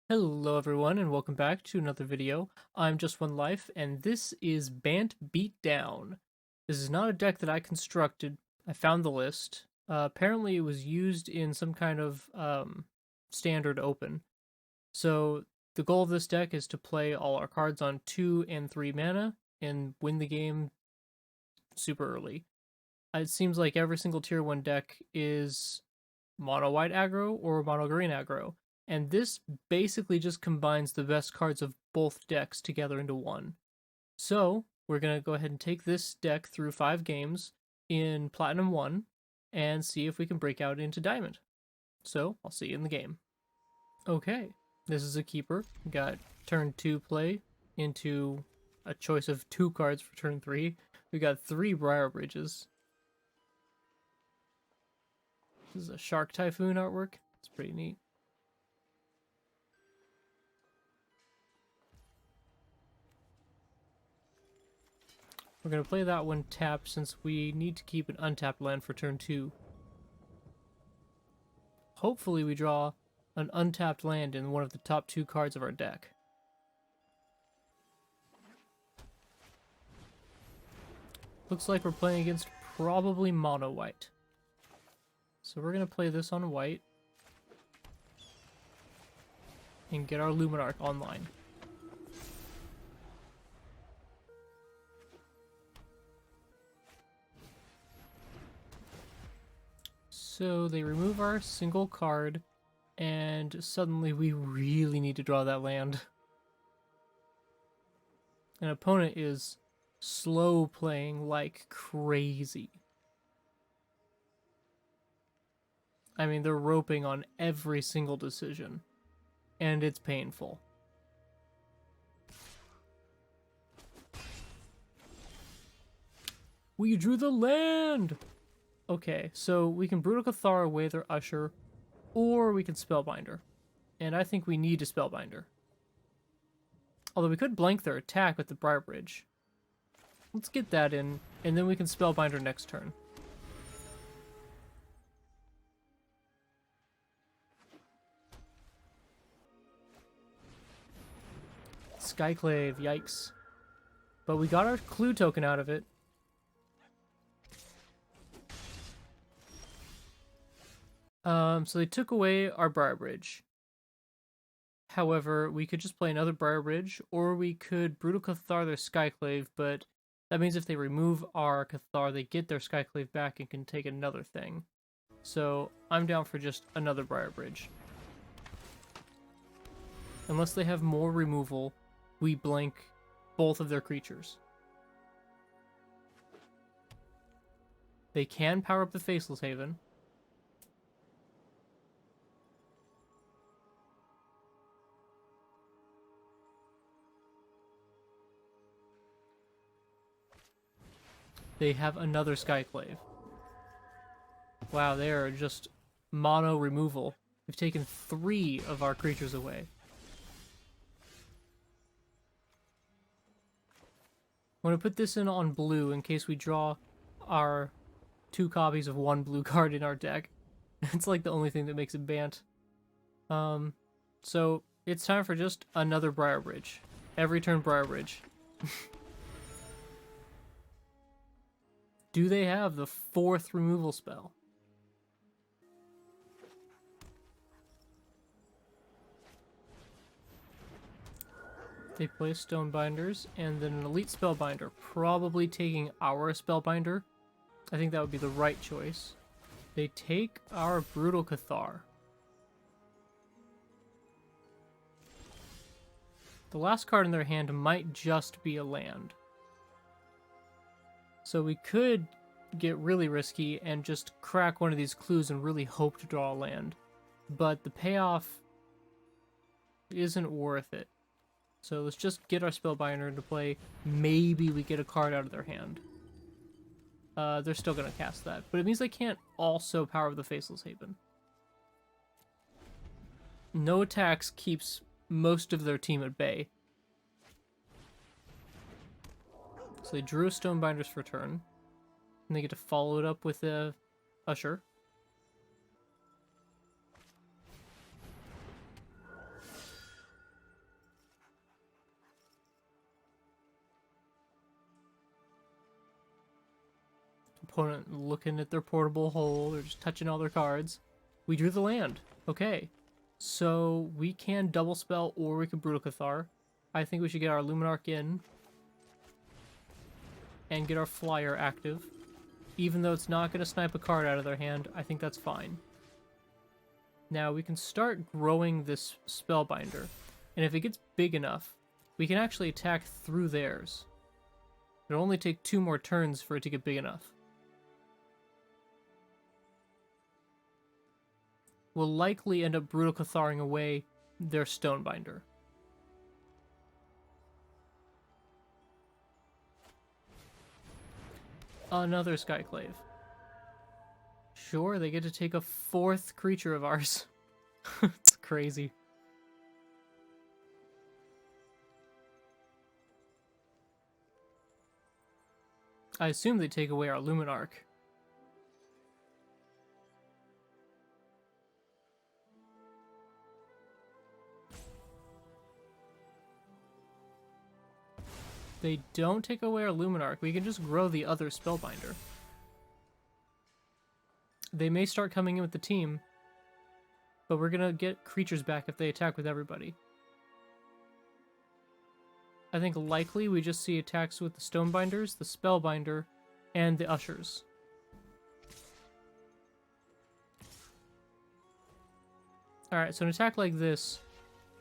Hello everyone and welcome back to another video. I'm Just One Life and this is Bant Beatdown. This is not a deck that I constructed. I found the list. Apparently it was used in some kind of standard open. So the goal of this deck is to play all our cards on 2 and 3 mana and win the game super early. It seems like every single tier 1 deck is mono white aggro or mono green aggro. And this basically just combines the best cards of both decks together into one. So we're going to go ahead and take this deck through 5 games in Platinum 1 and see if we can break out into Diamond. So I'll see you in the game. Okay, this is a keeper. We got turn 2 play into a choice of 2 cards for turn 3. We got 3 Briar Bridges. This is a Shark Typhoon artwork. It's pretty neat. We're going to play that one tapped since we need to keep an untapped land for turn 2. Hopefully we draw an untapped land in one of the top 2 cards of our deck. Looks like we're playing against probably mono white. So we're going to play this on white and get our Luminarch online. So they remove our single card, and suddenly we really need to draw that land. An opponent is slow playing like crazy. I mean, they're roping on every single decision, and it's painful. We drew the land! Okay, so we can Brutal Cathar away their Usher, or we can Spellbinder. And I think we need a Spellbinder. Although we could blank their attack with the Briar Bridge. Let's get that in, and then we can Spellbinder next turn. Skyclave, yikes. But we got our clue token out of it. So they took away our Briar Bridge. However, we could just play another Briar Bridge, or we could Brutal Cathar their Skyclave, but that means if they remove our Cathar, they get their Skyclave back and can take another thing. So I'm down for just another Briar Bridge. Unless they have more removal, we blank both of their creatures. They can power up the Faceless Haven. They have another Skyclave. Wow, they are just mono removal. We've taken 3 of our creatures away. I'm going to put this in on blue in case we draw our 2 copies of 1 blue card in our deck. It's like the only thing that makes it Bant. So it's time for just another Briar Bridge. Every turn Briar Bridge. Do they have the 4th removal spell? They play Stonebinders, and then an Elite Spellbinder, probably taking our Spellbinder. I think that would be the right choice. They take our Brutal Cathar. The last card in their hand might just be a land. So we could get really risky and just crack one of these clues and really hope to draw a land. But the payoff isn't worth it. So let's just get our Spellbinder into play. Maybe we get a card out of their hand. They're still going to cast that. But it means they can't also power the Faceless Haven. No attacks keeps most of their team at bay. So they drew Stonebinders for turn. And they get to follow it up with a Usher. opponent looking at their portable hole. They're just touching all their cards. We drew the land. Okay. So we can double spell or we can Brutal Cathar. I think we should get our Luminarch in. And get our Flyer active. Even though it's not going to snipe a card out of their hand, I think that's fine. Now we can start growing this Spellbinder. And if it gets big enough, we can actually attack through theirs. It'll only take 2 more turns for it to get big enough. We'll likely end up Brutal Catharing away their Stonebinder. Another Skyclave. Sure, they get to take a 4th creature of ours. It's crazy. I assume they take away our Luminarch. They don't take away our Luminarch. We can just grow the other Spellbinder. They may start coming in with the team, but we're gonna get creatures back if they attack with everybody. I think likely we just see attacks with the Stonebinders, the Spellbinder, and the Ushers. Alright, so an attack like this,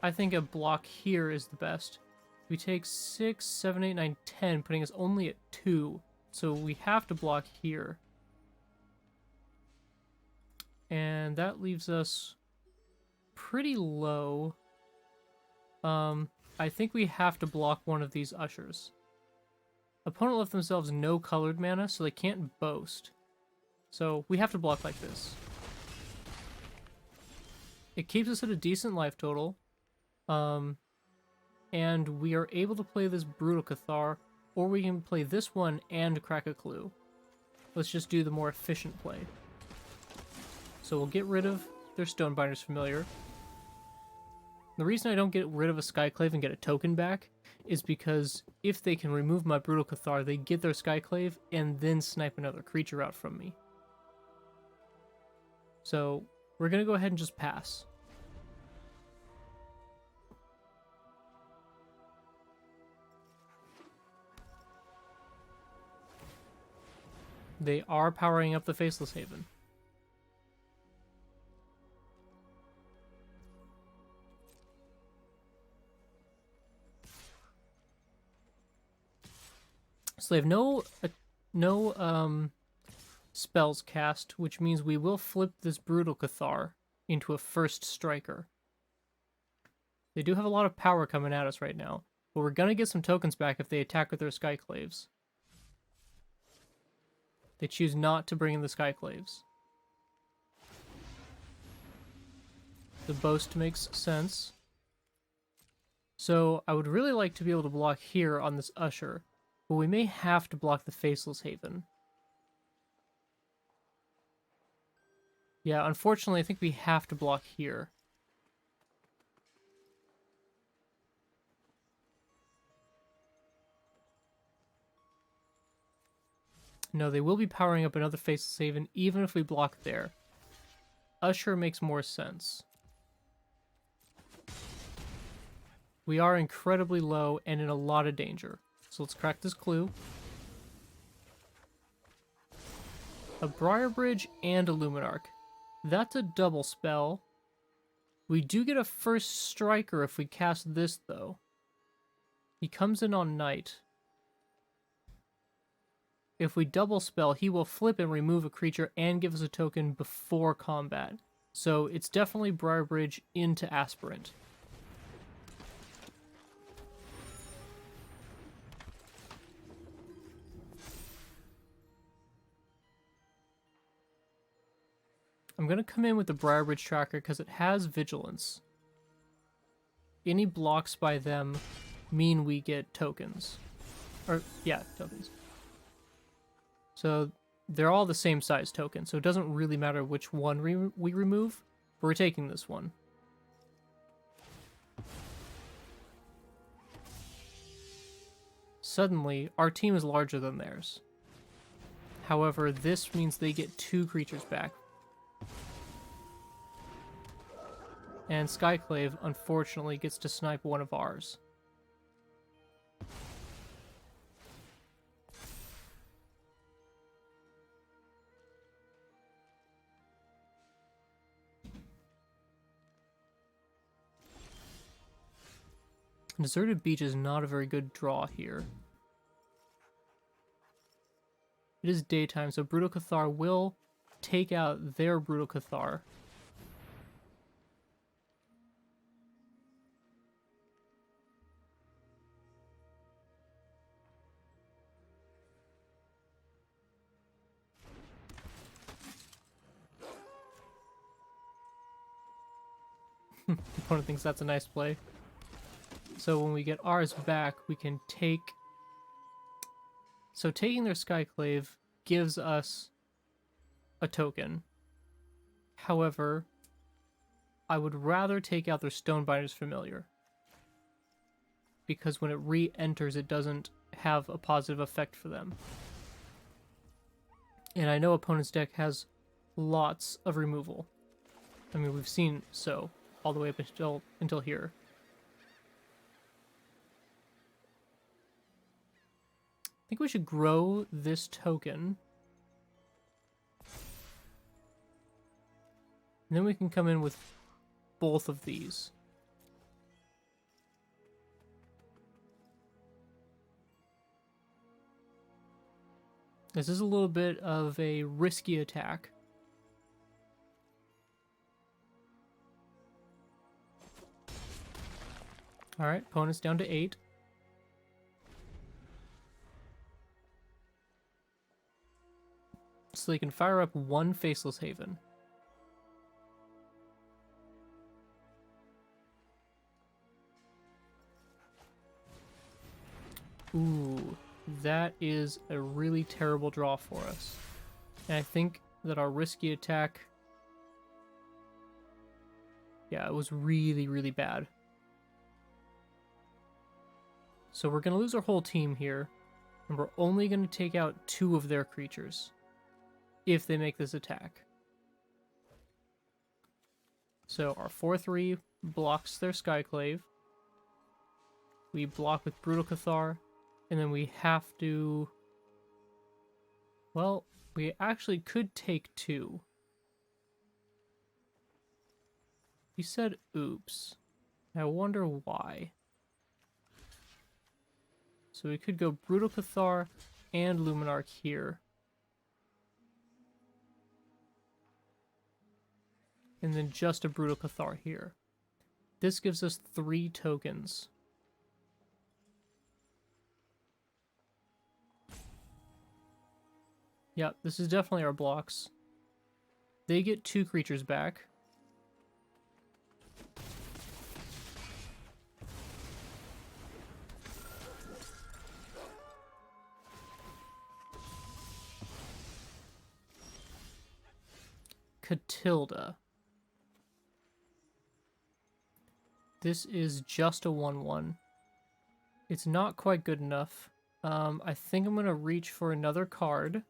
I think a block here is the best. We take 6, 7, 8, 9, 10, putting us only at 2. So we have to block here. And that leaves us pretty low. I think we have to block one of these Ushers. Opponent left themselves no colored mana, so they can't boast. So we have to block like this. It keeps us at a decent life total. And we are able to play this Brutal Cathar, or we can play this one and crack a clue. Let's just do the more efficient play. So we'll get rid of their Stonebinder's Familiar. The reason I don't get rid of a Skyclave and get a token back is because if they can remove my Brutal Cathar, they get their Skyclave and then snipe another creature out from me. So we're going to go ahead and just pass. They are powering up the Faceless Haven. So they have no spells cast, which means we will flip this Brutal Cathar into a first striker. They do have a lot of power coming at us right now, but we're gonna get some tokens back if they attack with their Skyclaves. They choose not to bring in the Skyclaves. The boast makes sense. So I would really like to be able to block here on this Usher, but we may have to block the Faceless Haven. Yeah, unfortunately, I think we have to block here. No, they will be powering up another Faceless Haven, even if we block there. Usher makes more sense. We are incredibly low and in a lot of danger. So let's crack this clue. A Briar Bridge and a Luminarch. That's a double spell. We do get a first striker if we cast this, though. He comes in on night. If we double spell, he will flip and remove a creature and give us a token before combat. So it's definitely Briar Bridge into Aspirant. I'm going to come in with the Briar Bridge Tracker because it has Vigilance. Any blocks by them mean we get tokens. Or, yeah, tokens. So they're all the same size token, so it doesn't really matter which one we remove, but we're taking this one. Suddenly, our team is larger than theirs. However, this means they get 2 creatures back. And Skyclave, unfortunately, gets to snipe one of ours. Deserted Beach is not a very good draw here. It is daytime, so Brutal Cathar will take out their Brutal Cathar. Opponent thinks that's a nice play. So when we get ours back, we can take... So taking their Skyclave gives us a token. However, I would rather take out their Stonebinder's Familiar, because when it re-enters, it doesn't have a positive effect for them. And I know opponent's deck has lots of removal. I mean, we've seen so all the way up until here. I think we should grow this token. And then we can come in with both of these. This is a little bit of a risky attack. Alright, opponent's down to 8. So they can fire up 1 Faceless Haven. Ooh, that is a really terrible draw for us. And I think that our risky attack... Yeah, it was really, really bad. So we're going to lose our whole team here, and we're only going to take out 2 of their creatures if they make this attack. So our 4/3 blocks their Skyclave. We block with Brutal Cathar, and then we have to... Well, we actually could take 2. He said oops. I wonder why. So we could go Brutal Cathar and Luminarch here. And then just a Brutal Cathar here. This gives us 3 tokens. Yep, this is definitely our blocks. They get 2 creatures back. Catilda. This is just a 1/1. It's not quite good enough. I think I'm going to reach for another card.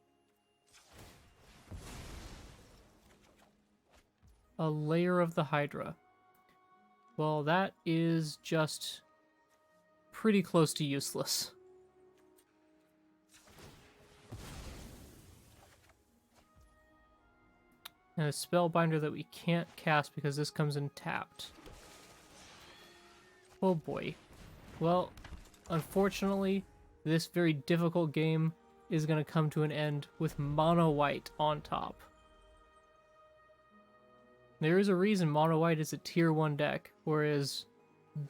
A Lair of the Hydra. Well, that is just pretty close to useless. And a Spellbinder that we can't cast because this comes in tapped. Oh boy. Well, unfortunately, this very difficult game is going to come to an end with mono white on top. There is a reason mono white is a tier 1 deck, whereas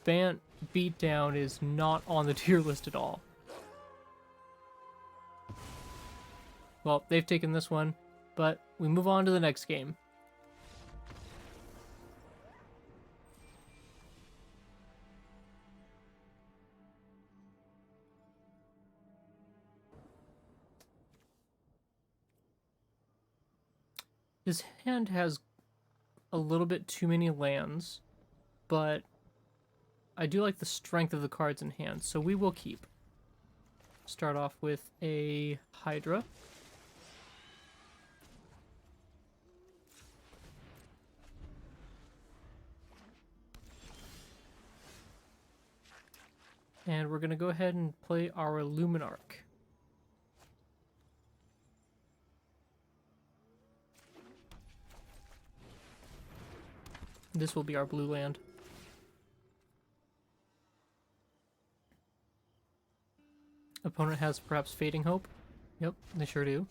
Bant Beatdown is not on the tier list at all. Well, they've taken this one, but we move on to the next game. His hand has a little bit too many lands, but I do like the strength of the cards in hand, so we will keep. Start off with a Hydra. And we're going to go ahead and play our Luminarch. This will be our blue land. Opponent has perhaps Fading Hope. Yep, they sure do.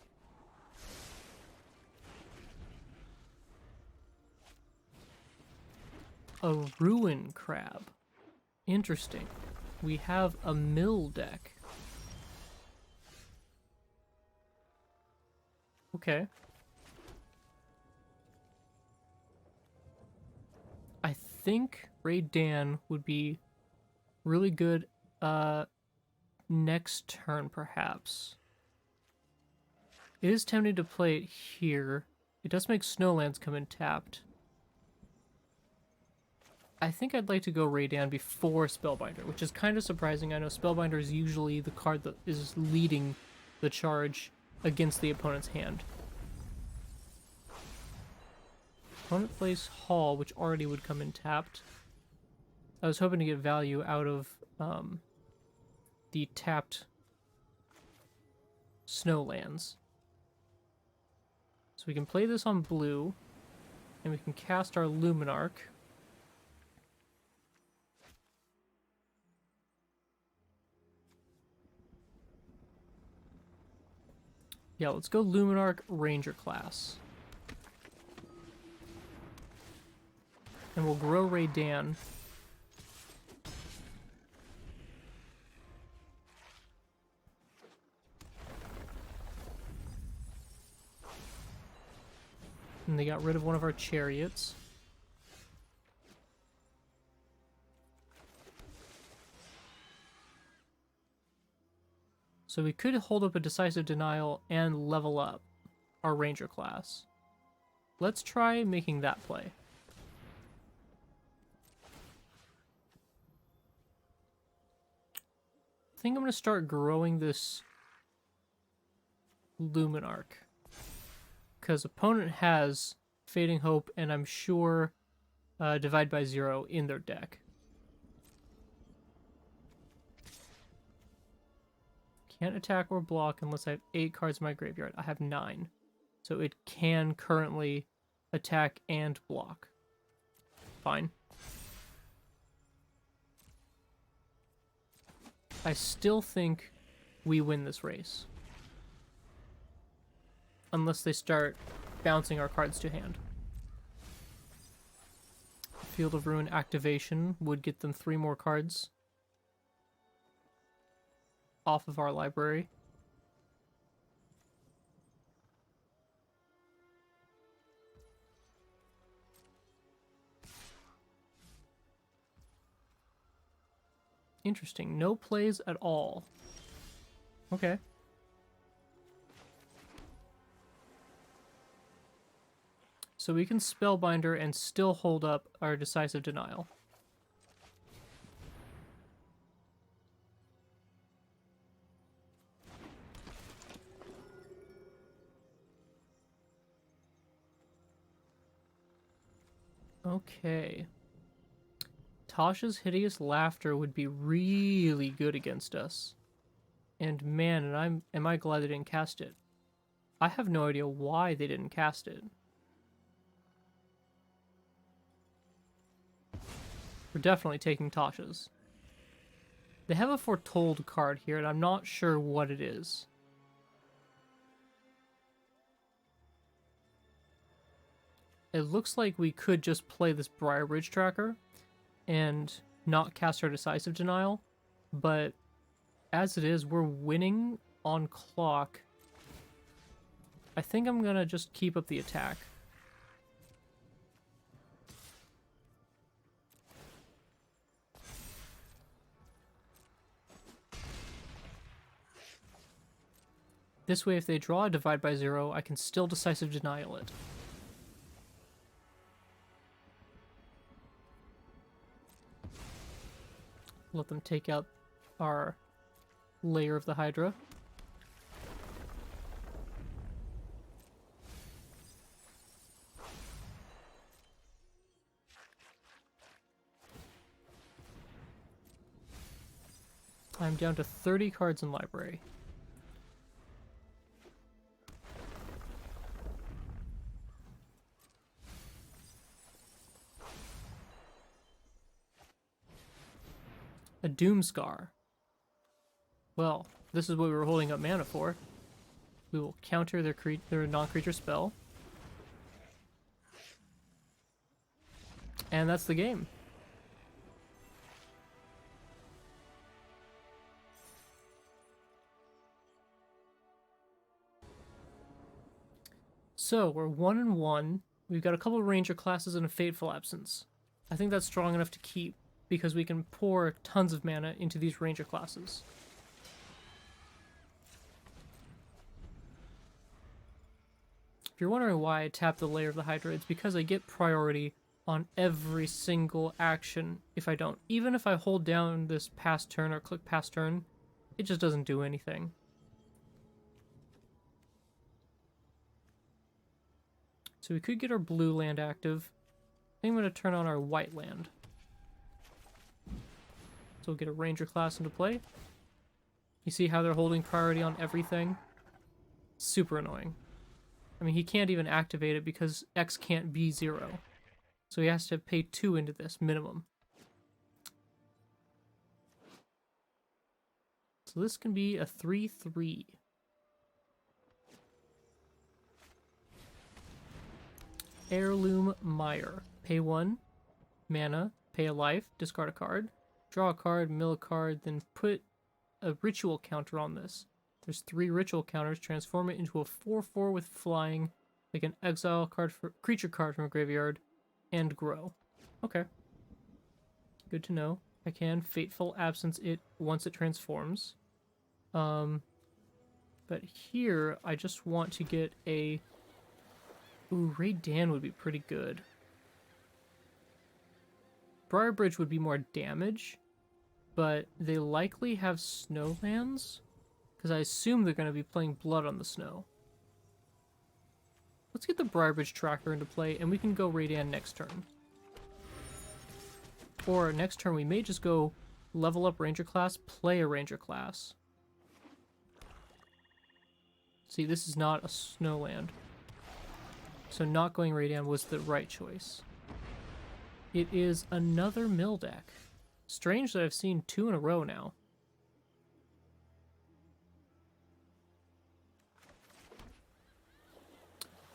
A Ruin Crab. Interesting. We have a mill deck. Okay. I think Raid Dan would be really good next turn, perhaps. It is tempting to play it here. It does make Snowlands come in tapped. I think I'd like to go Raid Dan before Spellbinder, which is kind of surprising. I know Spellbinder is usually the card that is leading the charge against the opponent's hand. Opponent plays Hall, which already would come in tapped. I was hoping to get value out of the tapped Snowlands. So we can play this on blue, and we can cast our Luminarch. Yeah, let's go Luminarch Ranger class. And we'll grow Raid Dan. And they got rid of one of our chariots. So we could hold up a Decisive Denial and level up our Ranger class. Let's try making that play. I think I'm going to start growing this Luminarch. Because opponent has Fading Hope and I'm sure Divide by Zero in their deck. Can't attack or block unless I have 8 cards in my graveyard. I have 9. So it can currently attack and block. Fine. I still think we win this race. Unless they start bouncing our cards to hand. Field of Ruin activation would get them 3 more cards off of our library. Interesting. No plays at all. Okay. So we can Spellbinder and still hold up our Decisive Denial. Okay. Tasha's Hideous Laughter would be really good against us. And man, am I glad they didn't cast it. I have no idea why they didn't cast it. We're definitely taking Tasha's. They have a Foretold card here, and I'm not sure what it is. It looks like we could just play this Briar Bridge Tracker and not cast our Decisive Denial, but as it is, we're winning on clock. I think I'm gonna just keep up the attack. This way, if they draw a Divide by Zero, I can still Decisive Denial it. Let them take out our Lair of the Hydra. I'm down to 30 cards in library. A Doomscar. Well, this is what we were holding up mana for. We will counter their non-creature spell. And that's the game. So, we're 1-1. We've got a couple of ranger classes and a Fateful Absence. I think that's strong enough to keep, because we can pour tons of mana into these ranger classes. If you're wondering why I tap the Lair of the Hydra, it's because I get priority on every single action if I don't. Even if I hold down this pass turn or click pass turn, it just doesn't do anything. So we could get our blue land active. I think I'm going to turn on our white land. So we'll get a ranger class into play. You see how they're holding priority on everything? Super annoying. I mean, he can't even activate it because X can't be 0. So he has to pay 2 into this, minimum. So this can be a 3/3. Heirloom Mire. Pay 1 mana, pay a life, discard a card, draw a card, mill a card, then put a ritual counter on this. There's 3 ritual counters, transform it into a 4/4 with flying, like an exile card for creature card from a graveyard, and grow. Okay. Good to know. I can Fateful Absence it once it transforms. But here I just want to get a... Ooh, Raid Dan would be pretty good. Briarbridge would be more damage, but they likely have snowlands, because I assume they're going to be playing Blood on the Snow. Let's get the Briarbridge tracker into play, and we can go Raid Dan next turn. Or next turn we may just go level up Ranger class, play a Ranger class. See, this is not a snowland. So not going Raid Dan was the right choice. It is another mill deck. Strange that I've seen 2 in a row now.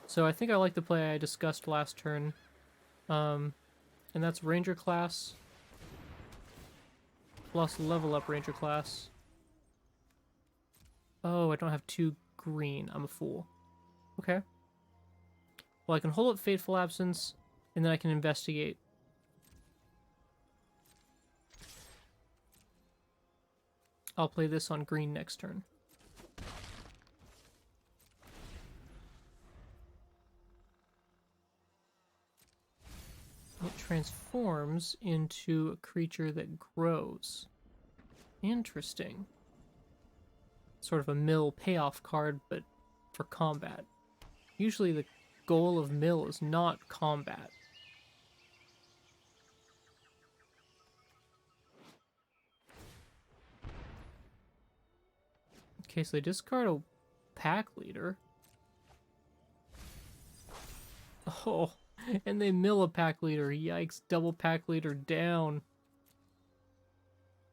So I think I like the play I discussed last turn. And that's Ranger class plus level up Ranger class. Oh, I don't have 2 green. I'm a fool. Okay. Well, I can hold up Fateful Absence, and then I can investigate. I'll play this on green next turn. It transforms into a creature that grows. Interesting. Sort of a mill payoff card, but for combat. Usually the goal of mill is not combat. Okay, so they discard a pack leader. Oh, and they mill a pack leader. Yikes, double pack leader down.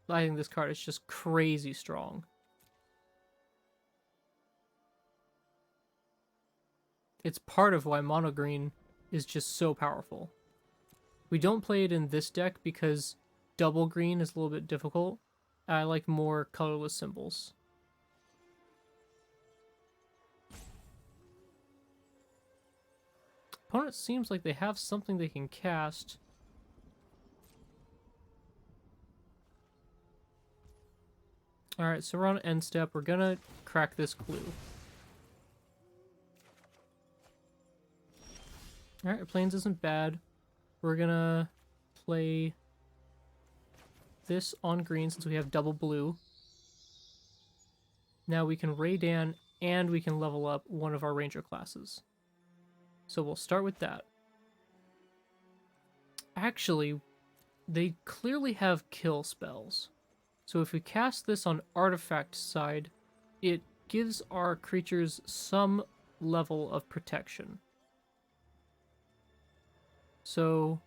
I think this card is just crazy strong. It's part of why mono green is just so powerful. We don't play it in this deck because double green is a little bit difficult. I like more colorless symbols. Opponent seems like they have something they can cast. Alright, so we're on end step. We're gonna crack this clue. Alright, Plains isn't bad. We're gonna play this on green since we have double blue. Now we can Raid Dan and we can level up one of our Ranger classes. So we'll start with that. Actually, they clearly have kill spells. So if we cast this on artifact side, it gives our creatures some level of protection. So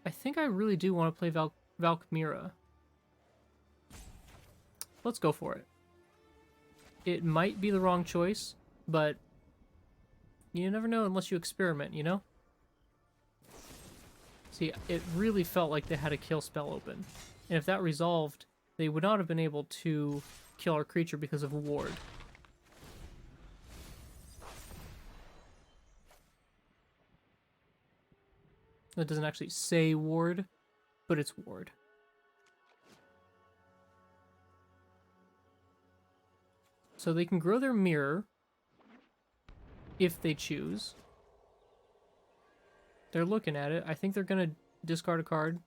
I think I really do want to play Valkmira. Let's go for it. It might be the wrong choice, but you never know unless you experiment, you know? See, it really felt like they had a kill spell open. And if that resolved, they would not have been able to kill our creature because of ward. It doesn't actually say ward, but it's ward. So they can grow their mirror if they choose. They're looking at it. I think they're going to discard a card.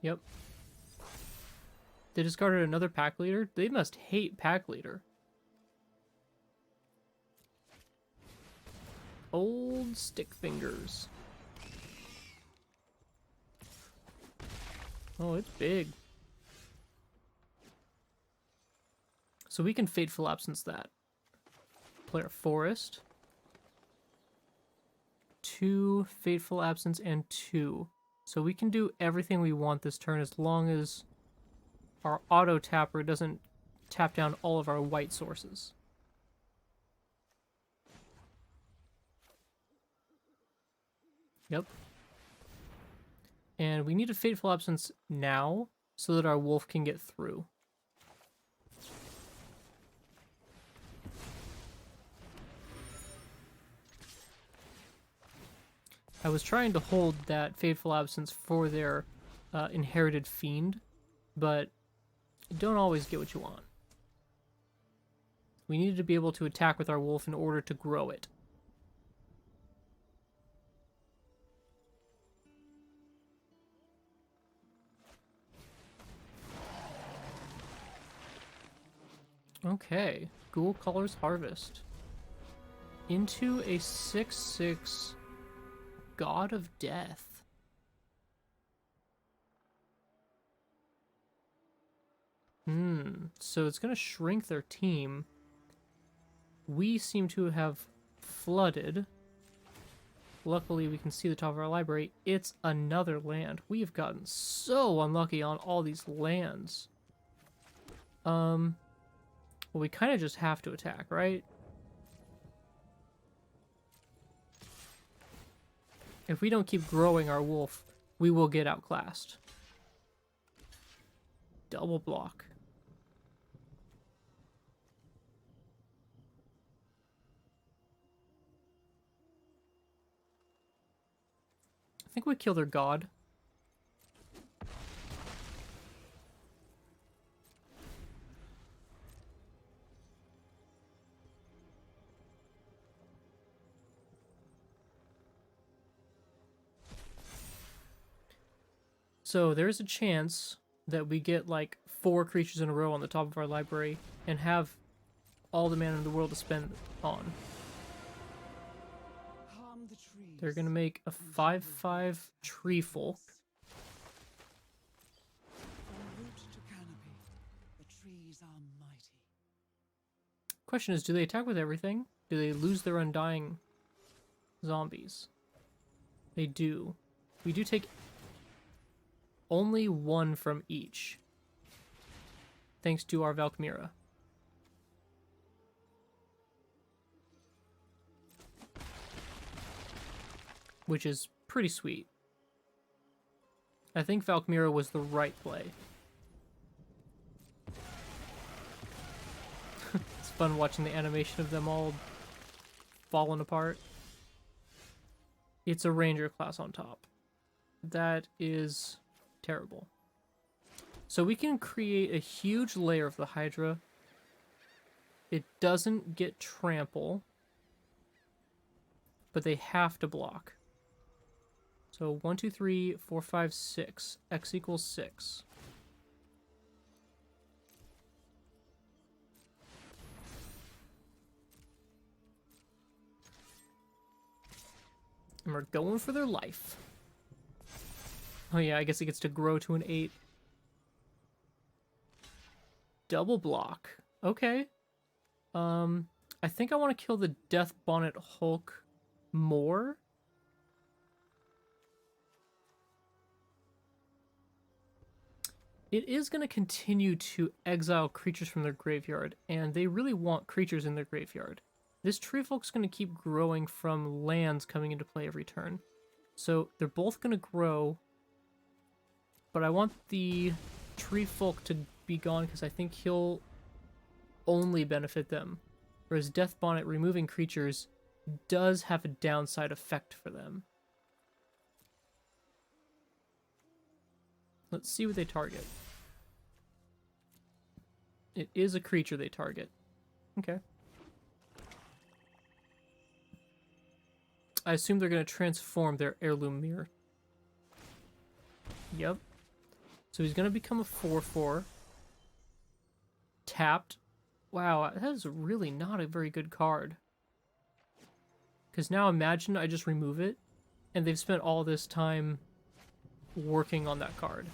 Yep. They discarded another pack leader. They must hate pack leader. Old stick fingers. Oh, it's big. So we can Fateful Absence that. Play our Forest. 2 Fateful Absence and 2. So we can do everything we want this turn as long as our auto tapper doesn't tap down all of our white sources. Yep. And we need a Fateful Absence now so that our wolf can get through. I was trying to hold that Fateful Absence for their Inherited Fiend, but you don't always get what you want. We needed to be able to attack with our wolf in order to grow it. Okay, Ghoul Colors Harvest. Into a 6/6 God of Death. So it's going to shrink their team. We seem to have flooded. Luckily, we can see the top of our library. It's another land. We have gotten so unlucky on all these lands. Well, we kind of just have to attack, right? If we don't keep growing our wolf, we will get outclassed. Double block. I think we kill their god. So there's a chance that we get like 4 creatures in a row on the top of our library and have all the mana in the world to spend on. They're gonna make a 5/5 Tree Folk. Question is, do they attack with everything? Do they lose their undying zombies? They do. We do take only 1 from each, thanks to our Valkmira. Which is pretty sweet. I think Valkmira was the right play. It's fun watching the animation of them all falling apart. It's a ranger class on top. That is terrible. So we can create a huge layer of the Hydra. It doesn't get trample, but they have to block. So 1, 2, 3, 4, 5, 6. X equals 6. And we're going for their life. Oh yeah, I guess it gets to grow to an 8. Double block. Okay. I think I want to kill the Death Bonnet Hulk more. It is going to continue to exile creatures from their graveyard, and they really want creatures in their graveyard. This Tree Folk's going to keep growing from lands coming into play every turn. So they're both going to grow, but I want the Tree Folk to be gone because I think he'll only benefit them. Whereas Death Bonnet removing creatures does have a downside effect for them. Let's see what they target. It is a creature they target. Okay. I assume they're going to transform their Heirloom Mirror. Yep. So he's going to become a 4/4. Tapped. Wow, that is really not a very good card. Because now imagine I just remove it, and they've spent all this time working on that card.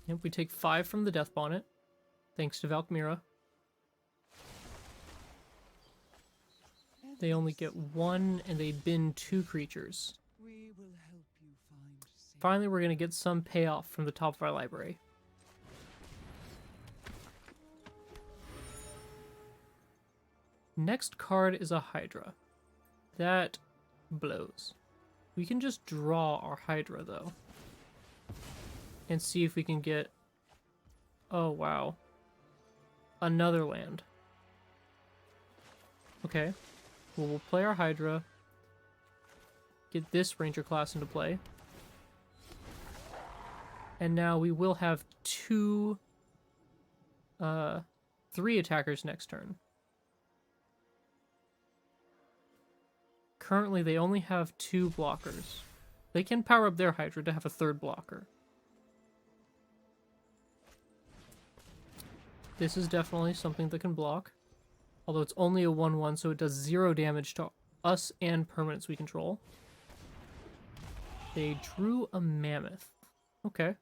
Yep, we take 5 from the Death Bonnet, thanks to Valkmira. They only get 1, and they bin 2 creatures. Finally, we're going to get some payoff from the top of our library. Next card is a Hydra. That blows. We can just draw our Hydra, though. And see if we can get... Oh, wow. Another land. Okay. Well, we'll play our Hydra. Get this Ranger class into play. And now we will have 3 attackers next turn. Currently, they only have 2 blockers. They can power up their Hydra to have a 3rd blocker. This is definitely something that can block. Although it's only a 1/1, so it does 0 damage to us and permanents we control. They drew a Mammoth. Okay.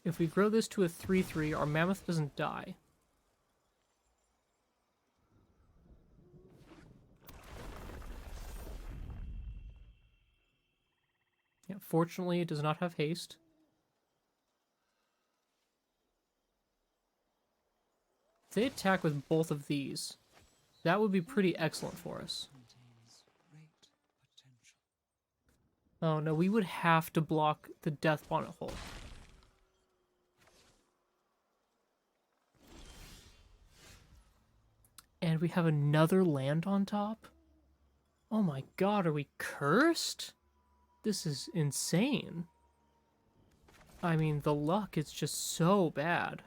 If we grow this to a 3/3, our Mammoth doesn't die. Yeah, fortunately, it does not have haste. If they attack with both of these, that would be pretty excellent for us. Oh no, we would have to block the Death Bonnet Hulk. And we have another land on top? Oh my god, are we cursed? This is insane. I mean, the luck is just so bad.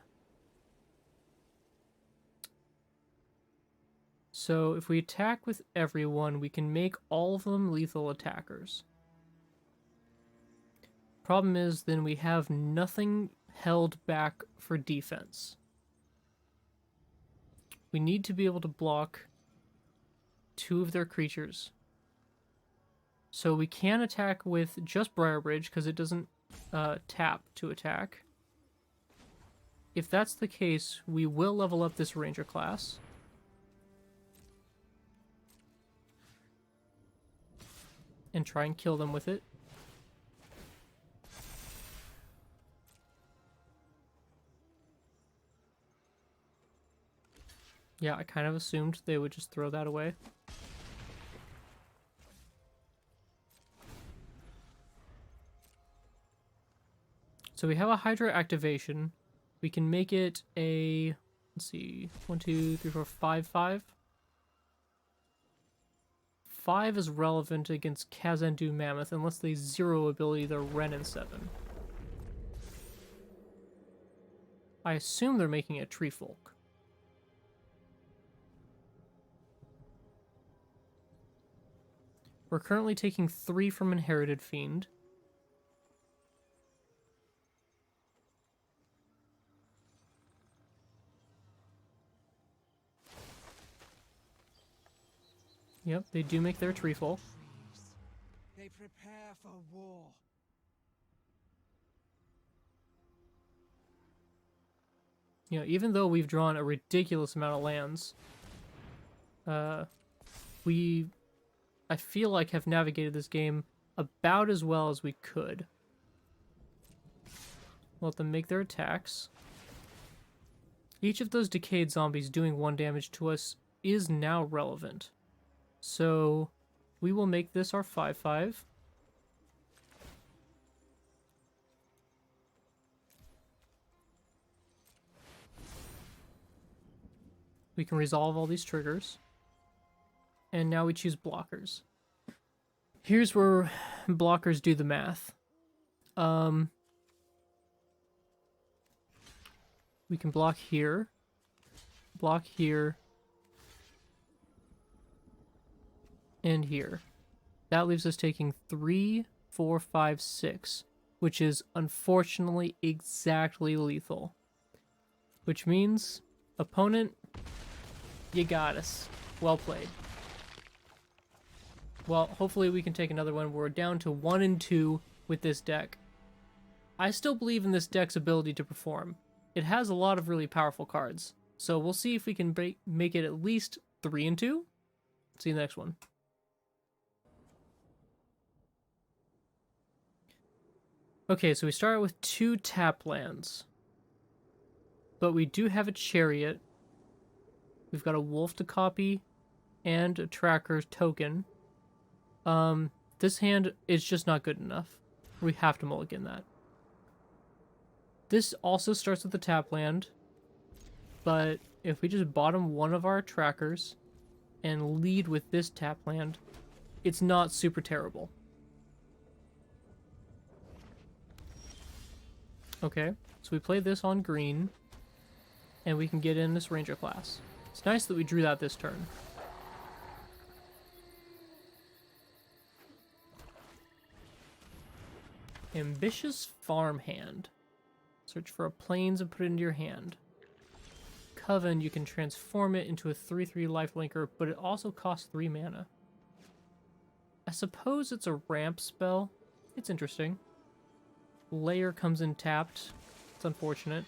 So if we attack with everyone, we can make all of them lethal attackers. Problem is, then we have nothing held back for defense. We need to be able to block 2 of their creatures. So we can attack with just Briarbridge, because it doesn't tap to attack. If that's the case, we will level up this Ranger class. And try and kill them with it. Yeah, I kind of assumed they would just throw that away. So we have a Hydra activation. We can make it a, let's see, 1, 2, 3, 4, 5, 5. 5 is relevant against Kazandu Mammoth unless they 0 ability their Ren and 7. I assume they're making a Tree Folk. We're currently taking 3 from Inherited Fiend. Yep, they do make their tree fall. They prepare for war. You know, even though we've drawn a ridiculous amount of lands, I feel like, have navigated this game about as well as we could. Let them make their attacks. Each of those decayed zombies doing 1 damage to us is now relevant. So we will make this our 5/5. We can resolve all these triggers. And now we choose blockers. Here's where blockers do the math. We can block here, and here. That leaves us taking 3, 4, 5, 6, which is unfortunately exactly lethal. Which means, opponent, you got us. Well played. Well, hopefully we can take another one. We're down to 1 and 2 with this deck. I still believe in this deck's ability to perform. It has a lot of really powerful cards, so we'll see if we can make it at least 3 and 2. See you in the next one. Okay, so we start with 2 tap lands. But we do have a chariot. We've got a wolf to copy and a tracker token. This hand is just not good enough. We have to mulligan that. This also starts with a tap land, but if we just bottom one of our trackers and lead with this tap land, it's not super terrible. Okay, so we play this on green, and we can get in this ranger class. It's nice that we drew that this turn. Ambitious Farmhand. Search for a plains and put it into your hand. Coven, you can transform it into a 3/3 lifelinker, but it also costs 3 mana. I suppose it's a ramp spell. It's interesting. Layer comes in tapped. It's unfortunate.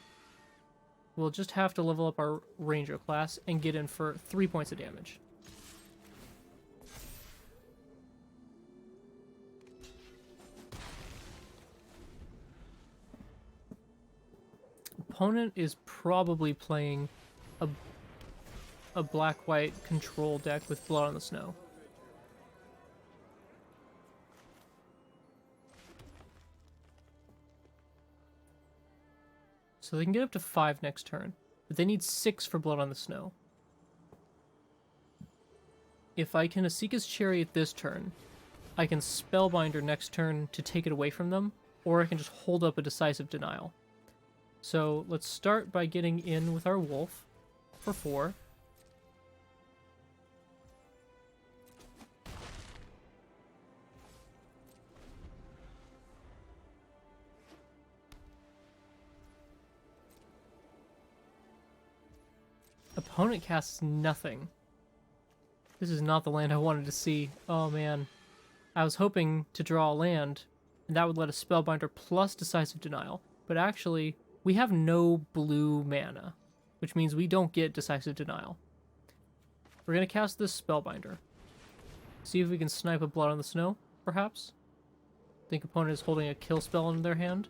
We'll just have to level up our ranger class and get in for 3 points of damage. Opponent is probably playing a black-white control deck with Blood on the Snow. So they can get up to 5 next turn, but they need 6 for Blood on the Snow. If I can Asika's Chariot this turn, I can Spellbinder next turn to take it away from them, or I can just hold up a Decisive Denial. So let's start by getting in with our wolf for 4. Opponent casts nothing. This is not the land I wanted to see. Oh man. I was hoping to draw a land, and that would let us Spellbinder plus Decisive Denial. But actually, we have no blue mana, which means we don't get Decisive Denial. We're going to cast this Spellbinder. See if we can snipe a Blood on the Snow, perhaps? Think opponent is holding a kill spell in their hand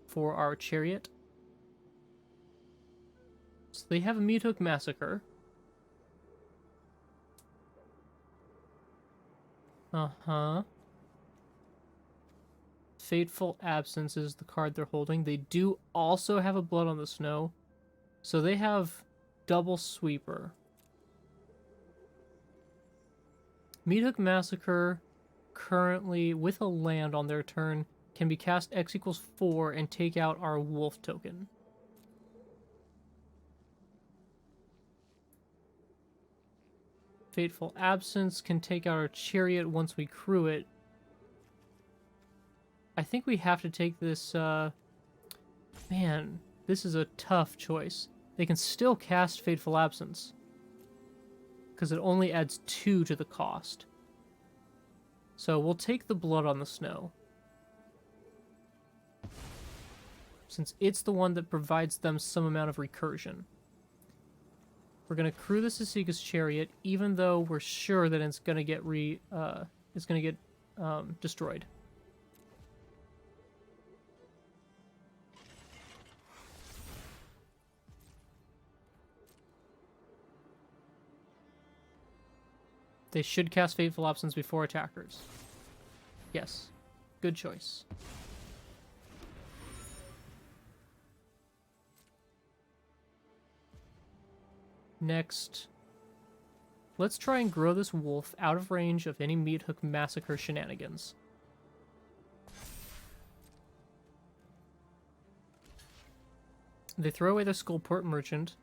for our Chariot. So they have a Mythic Massacre. Uh-huh. Fateful Absence is the card they're holding. They do also have a Blood on the Snow. So they have double sweeper. Mythic Massacre, currently with a land on their turn, can be cast X equals 4 and take out our wolf token. Fateful Absence can take out our Chariot once we crew it. I think we have to take this, man, this is a tough choice. They can still cast Fateful Absence. because it only adds 2 to the cost. So we'll take the Blood on the Snow, since it's the one that provides them some amount of recursion. We're gonna crew the Sisika's Chariot, even though we're sure that it's gonna get destroyed. They should cast Fateful Absence before attackers. Yes, good choice. Next, let's try and grow this wolf out of range of any Meat Hook Massacre shenanigans. They throw away their Skullport Merchant.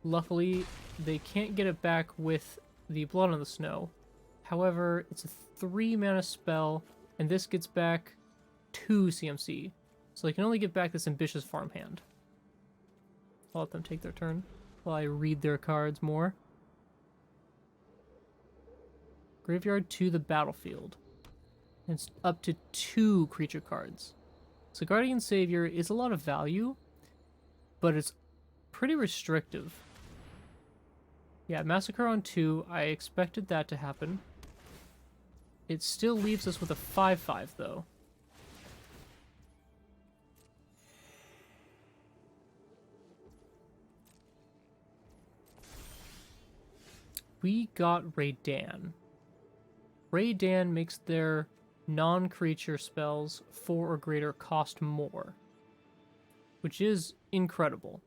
Luckily, they can't get it back with the Blood on the Snow. However, it's a 3-mana spell, and this gets back 2 CMC. So they can only get back this Ambitious Farmhand. I'll let them take their turn while I read their cards more. Graveyard to the battlefield. And it's up to 2 creature cards. So Guardian Savior is a lot of value, but it's pretty restrictive. Yeah, Massacre on 2, I expected that to happen. It still leaves us with a 5/5, though. We got Raydan. Raydan makes their non-creature spells 4 or greater cost more, which is incredible.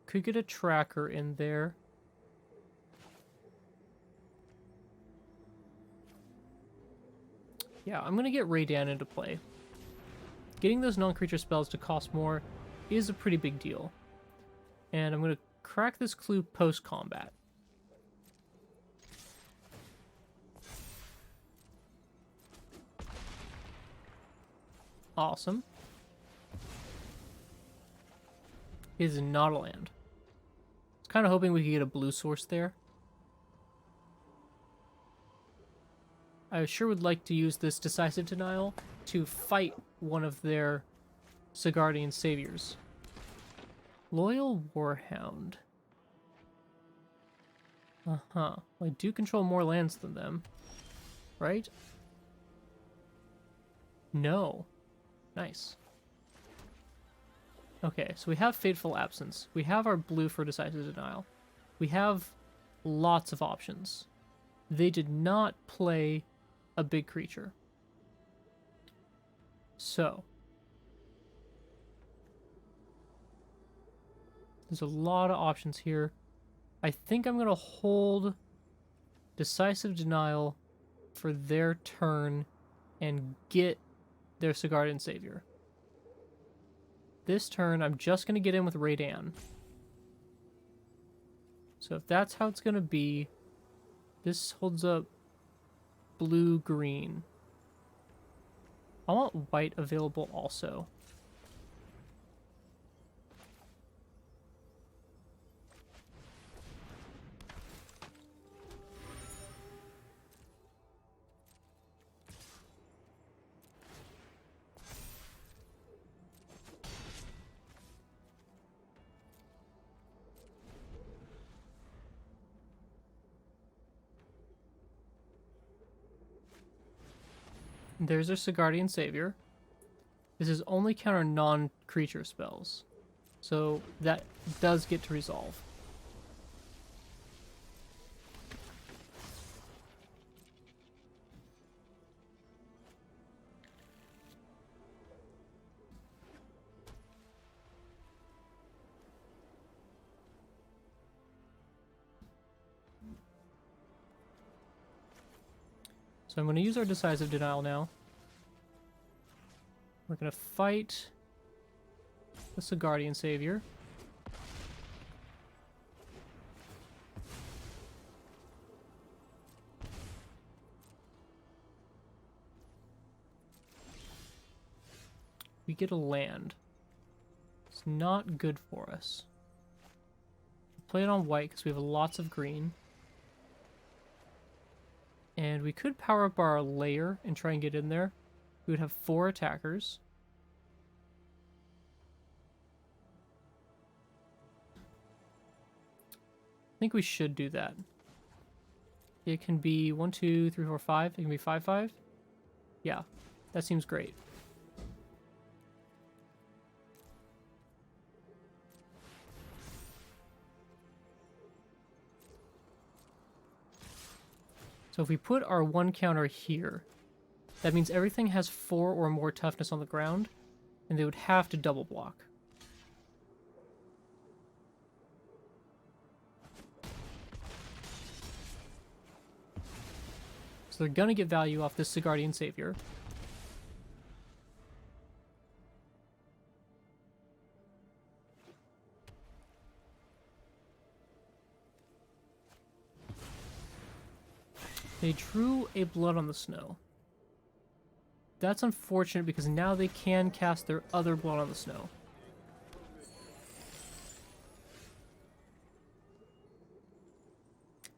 Could get a tracker in there. Yeah, I'm gonna get Raydan into play. Getting those non-creature spells to cost more is a pretty big deal. And I'm gonna crack this clue post-combat. Awesome. It is not a land. I was kind of hoping we could get a blue source there. I sure would like to use this Decisive Denial to fight one of their Sigardian Saviors. Loyal Warhound. Uh-huh. Well, I do control more lands than them, right? No. Nice. Okay, so we have Fateful Absence. We have our blue for Decisive Denial. We have lots of options. They did not play a big creature. So, there's a lot of options here. I think I'm going to hold Decisive Denial for their turn and get their Sigardian Savior. This turn, I'm just going to get in with Raydan. So if that's how it's going to be, this holds up blue-green. I want white available also. There's our Sigardian Savior. This is only counter non-creature spells, so that does get to resolve. So I'm going to use our Decisive Denial now. We're going to fight the Sigardian Savior. We get a land. It's not good for us. play it on white because we have lots of green. And we could power up our layer and try and get in there. We would have 4 attackers. I think we should do that. It can be 1, 2, 3, 4, 5. It can be 5, 5. Yeah, that seems great. So if we put our 1 counter here, that means everything has 4 or more toughness on the ground, and they would have to double block. So they're gonna get value off this Sigardian Savior. They drew a Blood on the Snow. That's unfortunate because now they can cast their other Blood on the Snow.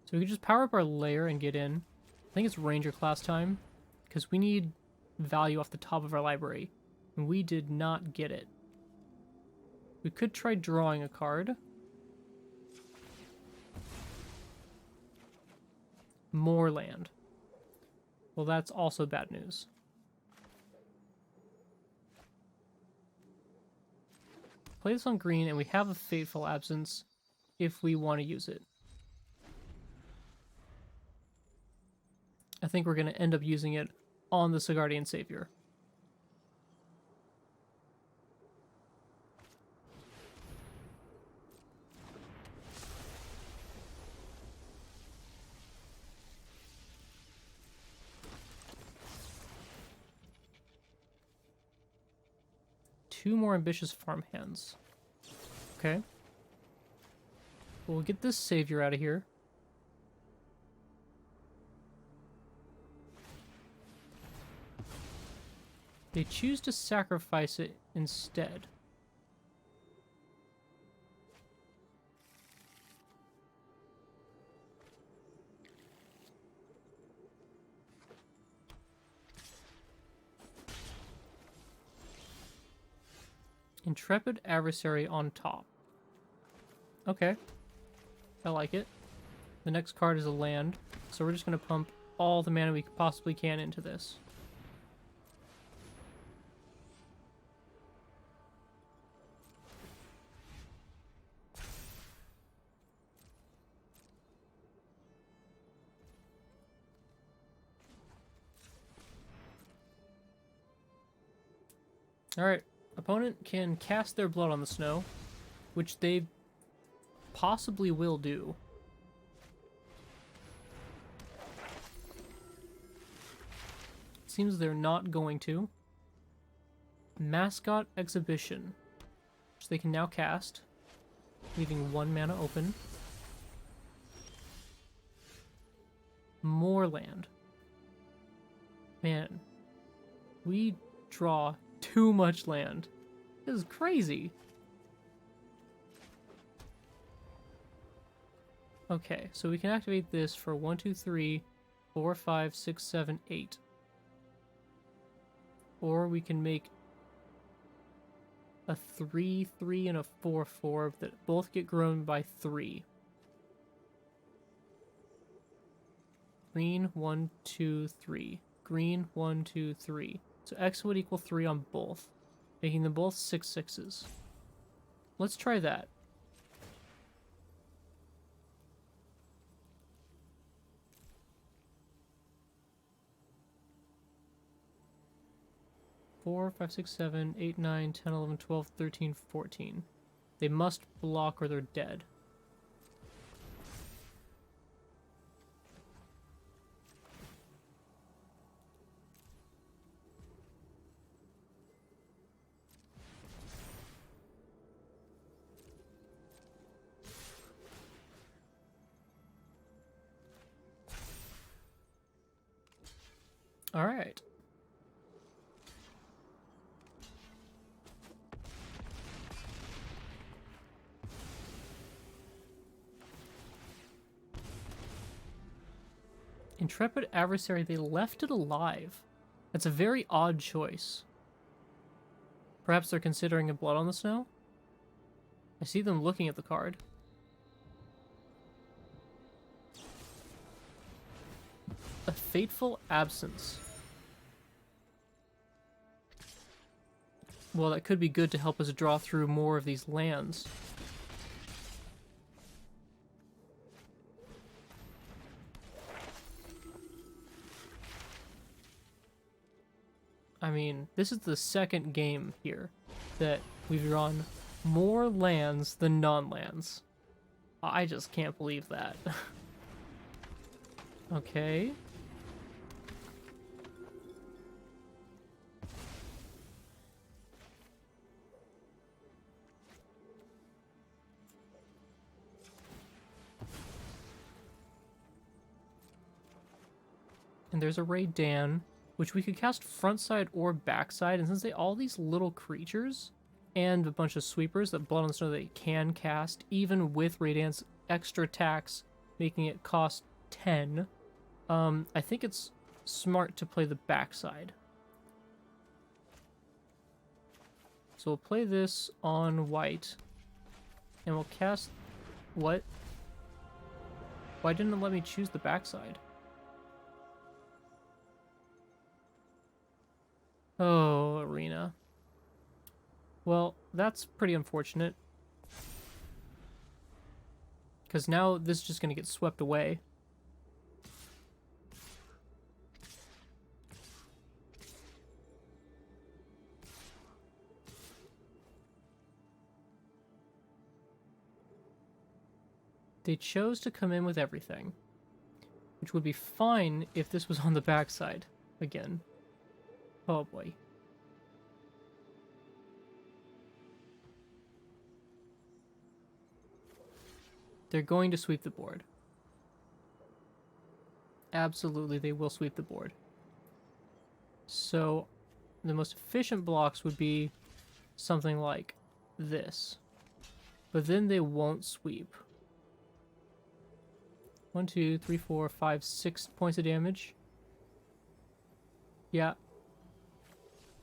So we could just power up our layer and get in. I think it's Ranger class time because we need value off the top of our library, and we did not get it. We could try drawing a card. More land. Well, that's also bad news. Play this on green, and we have a Fateful Absence if we want to use it. I think we're going to end up using it on the Sigardian Savior. Two more ambitious farmhands. Okay. We'll get this Savior out of here. They choose to sacrifice it instead. Intrepid Adversary on top. Okay. I like it. The next card is a land, so we're just going to pump all the mana we possibly can into this. Alright. Opponent can cast their Blood on the Snow, which they possibly will do. Seems they're not going to. Mascot Exhibition, which they can now cast, leaving 1 mana open. More land. Man, we draw too much land. This is crazy. Okay, so we can activate this for 1, 2, 3, 4, 5, 6, 7, 8. Or we can make a 3, 3, and a 4, 4 that both get grown by 3. Green, 1, 2, 3. Green, 1, 2, 3. So X would equal 3 on both, making them both 6 6s. Let's try that. Four, 5, 6, 7, 8, 9, 10, 11, 12, 13, 14. They must block or they're dead. All right. Intrepid Adversary, they left it alive. That's a very odd choice. Perhaps they're considering a Blood on the Snow? I see them looking at the card. A Fateful Absence. Well, that could be good to help us draw through more of these lands. I mean, this is the second game here that we've drawn more lands than non-lands. I just can't believe that. Okay. And there's a Raydan, which we could cast frontside or backside, and since they all these little creatures and a bunch of sweepers that Blood on the Snow they can cast, even with Raydan's extra attacks, making it cost 10, I think it's smart to play the backside. So we'll play this on white, and we'll cast... What? Why didn't it let me choose the backside? Oh, Arena. Well, that's pretty unfortunate. Because now this is just going to get swept away. They chose to come in with everything, which would be fine if this was on the backside again. Oh boy. They're going to sweep the board. Absolutely, they will sweep the board. So, the most efficient blocks would be something like this. But then they won't sweep. 1, 2, 3, 4, 5, 6 points of damage. Yeah.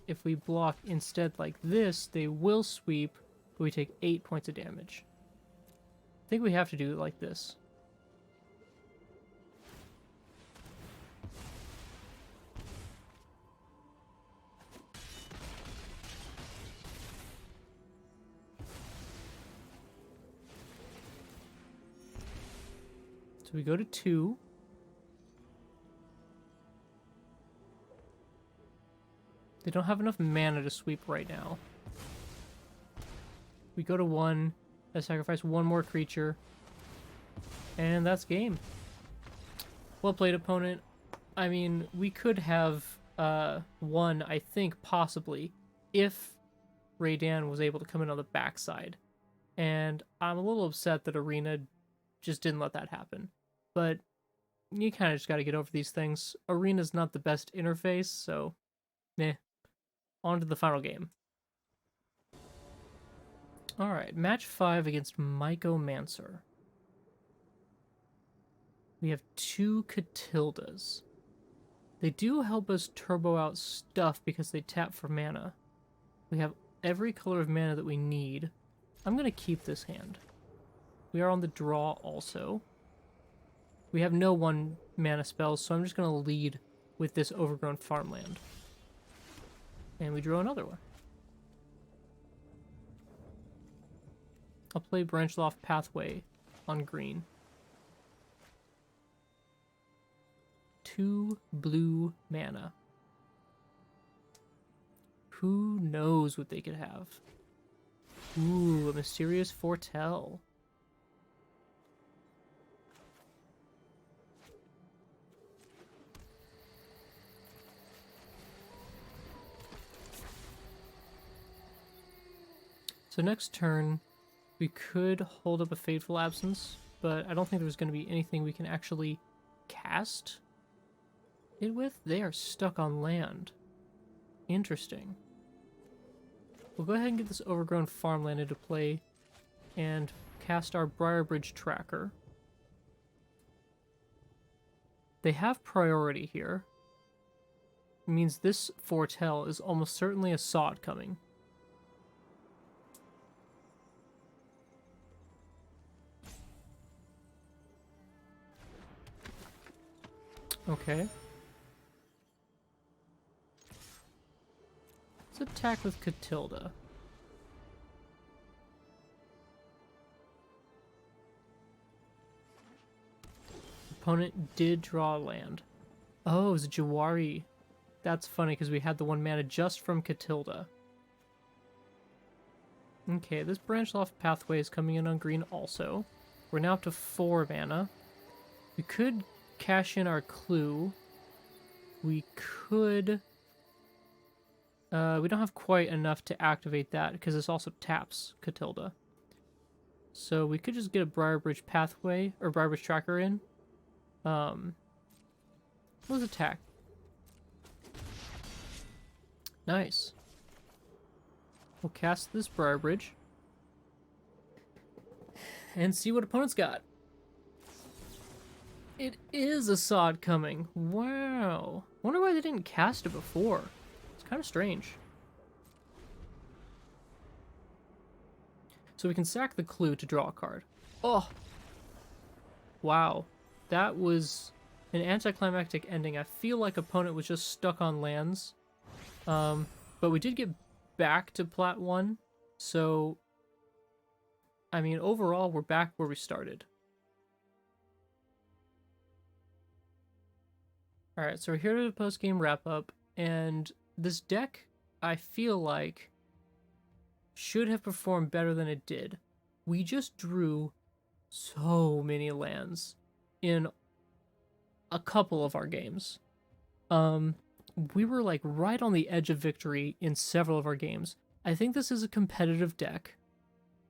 If we block instead like this, they will sweep, but we take 8 points of damage. I think we have to do it like this. So we go to 2. They don't have enough mana to sweep right now. We go to 1. I sacrifice 1 more creature. And that's game. Well played, opponent. I mean, we could have won, I think, possibly, if Raydan was able to come in on the backside. And I'm a little upset that Arena just didn't let that happen. But you kind of just got to get over these things. Arena's not the best interface, so meh. On to the final game. Alright, match 5 against Mycomancer. We have 2 Catildas. They do help us turbo out stuff because they tap for mana. We have every color of mana that we need. I'm going to keep this hand. We are on the draw also. We have no 1 mana spells, so I'm just going to lead with this Overgrown Farmland. And we draw another one. I'll play Branchloft Pathway on green. 2 blue mana. Who knows what they could have? Ooh, a Mysterious Foretell. So next turn, we could hold up a Fateful Absence, but I don't think there's going to be anything we can actually cast it with. They are stuck on land. Interesting. We'll go ahead and get this Overgrown Farmland into play and cast our Briarbridge Tracker. They have priority here. It means this foretell is almost certainly a sod coming. Okay. Let's attack with Catilda. Opponent did draw land. Oh, it was a Jawari. That's funny because we had the 1 mana just from Catilda. Okay, this branched off pathway is coming in on green also. We're now up to 4 mana. We could cash in our clue. We could... we don't have quite enough to activate that because this also taps Catilda. So we could just get a Briarbridge pathway, or Briarbridge tracker in. Let's attack. Nice. We'll cast this Briarbridge. And see what opponent's got. It is a sod coming. Wow. Wonder why they didn't cast it before. It's kind of strange. So we can sack the clue to draw a card. Oh! Wow. That was an anticlimactic ending. I feel like opponent was just stuck on lands. But we did get back to Plat 1. So, I mean, overall, we're back where we started. Alright, so we're here to the post-game wrap-up, and this deck, I feel like, should have performed better than it did. We just drew so many lands in a couple of our games. We were like right on the edge of victory in several of our games. I think this is a competitive deck.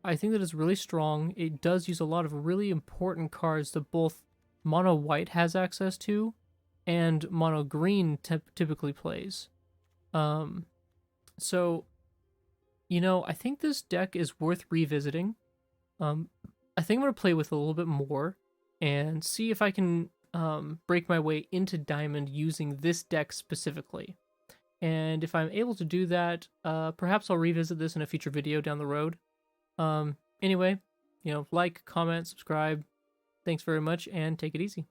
I think that it's really strong. It does use a lot of really important cards that both mono white has access to and mono green typically plays. So, you know, I think this deck is worth revisiting. I think I'm going to play with it a little bit more and see if I can break my way into Diamond using this deck specifically. And if I'm able to do that, perhaps I'll revisit this in a future video down the road. Anyway, you know, like, comment, subscribe. Thanks very much, and take it easy.